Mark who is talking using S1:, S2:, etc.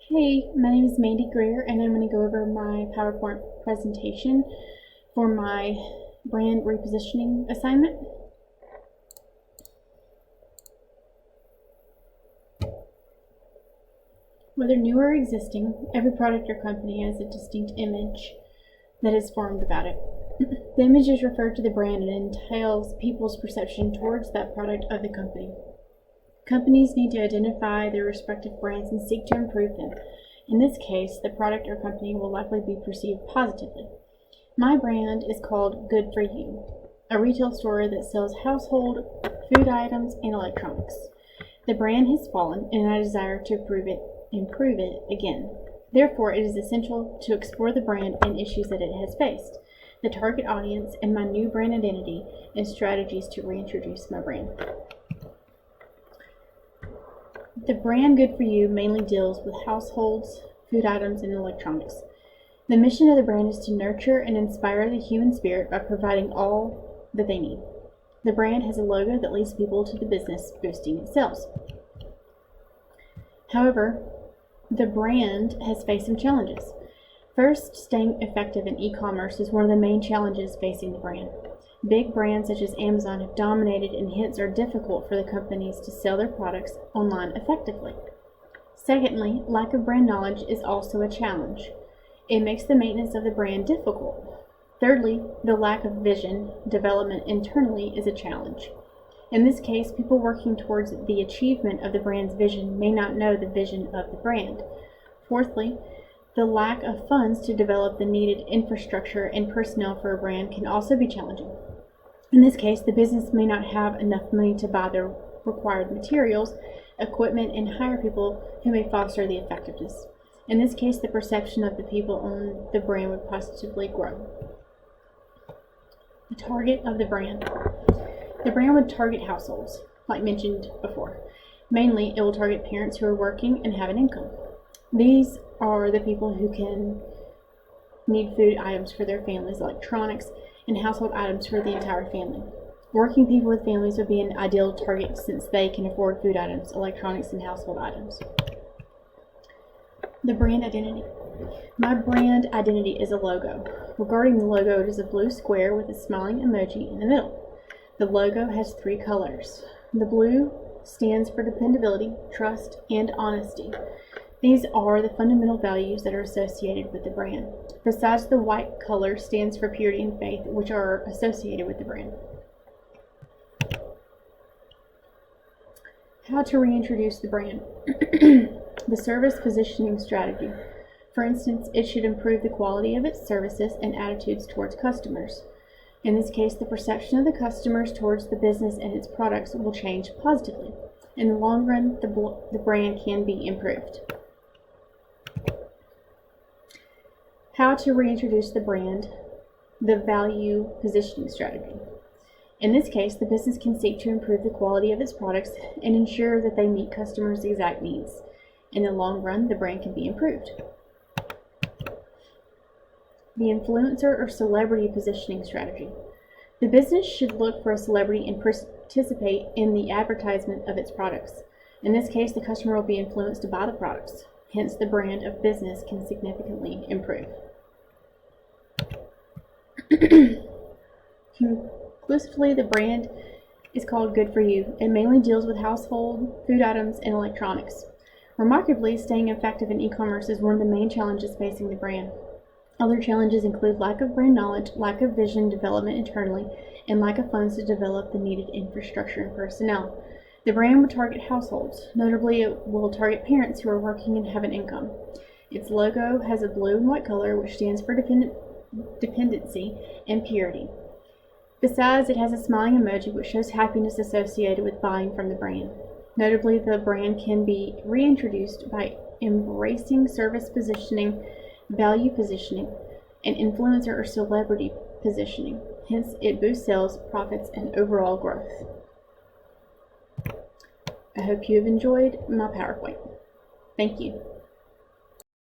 S1: Hey, my name is Mandy Greer, and I'm going to go over my PowerPoint presentation for my brand repositioning assignment. Whether new or existing, every product or company has a distinct image that is formed about it. The image is referred to the brand and entails people's perception towards that product of the company. Companies need to identify their respective brands and seek to improve them. In this case, the product or company will likely be perceived positively. My brand is called Good For You, a retail store that sells household, food items, and electronics. The brand has fallen, and I desire to improve it again. Therefore, it is essential to explore the brand and issues that it has faced, the target audience, and my new brand identity and strategies to reintroduce my brand. The brand Good For You mainly deals with households, food items, and electronics. The mission of the brand is to nurture and inspire the human spirit by providing all that they need. The brand has a logo that leads people to the business, boosting its sales. However, the brand has faced some challenges. First, staying effective in e-commerce is one of the main challenges facing the brand. Big brands such as Amazon have dominated, and hence are difficult for the companies to sell their products online effectively. Secondly, lack of brand knowledge is also a challenge. It makes the maintenance of the brand difficult. Thirdly, the lack of vision development internally is a challenge. In this case, people working towards the achievement of the brand's vision may not know the vision of the brand. Fourthly, the lack of funds to develop the needed infrastructure and personnel for a brand can also be challenging. In this case, the business may not have enough money to buy the required materials, equipment, and hire people who may foster the effectiveness. In this case, the perception of the people on the brand would positively grow. The target of the brand. The brand would target households, like mentioned before. Mainly, it will target parents who are working and have an income. These are the people who can need food items for their families, electronics, and household items for the entire family. Working people with families would be an ideal target since they can afford food items, electronics, and household items. The brand identity. My brand identity is a logo. Regarding the logo, it is a blue square with a smiling emoji in the middle. The logo has 3 colors. The blue stands for dependability, trust, and honesty. These are the fundamental values that are associated with the brand. Besides, the white color stands for purity and faith, which are associated with the brand. How to reintroduce the brand. The service positioning strategy. For instance, it should improve the quality of its services and attitudes towards customers. In this case, the perception of the customers towards the business and its products will change positively. In the long run, the brand can be improved. How to reintroduce the brand, the value positioning strategy. In this case, the business can seek to improve the quality of its products and ensure that they meet customers' exact needs. In the long run, the brand can be improved. The influencer or celebrity positioning strategy. The business should look for a celebrity and participate in the advertisement of its products. In this case, the customer will be influenced to buy the products. Hence, the brand of business can significantly improve. Conclusively, the brand is called Good For You. It mainly deals with household, food items, and electronics. Remarkably, staying effective in e-commerce is one of the main challenges facing the brand. Other challenges include lack of brand knowledge, lack of vision development internally, and lack of funds to develop the needed infrastructure and personnel. The brand will target households. Notably, it will target parents who are working and have an income. Its logo has a blue and white color, which stands for dependency and purity. Besides, it has a smiling emoji, which shows happiness associated with buying from the brand. Notably, the brand can be reintroduced by embracing service positioning, value positioning, and influencer or celebrity positioning. Hence, it boosts sales, profits, and overall growth. I hope you have enjoyed my PowerPoint. Thank you.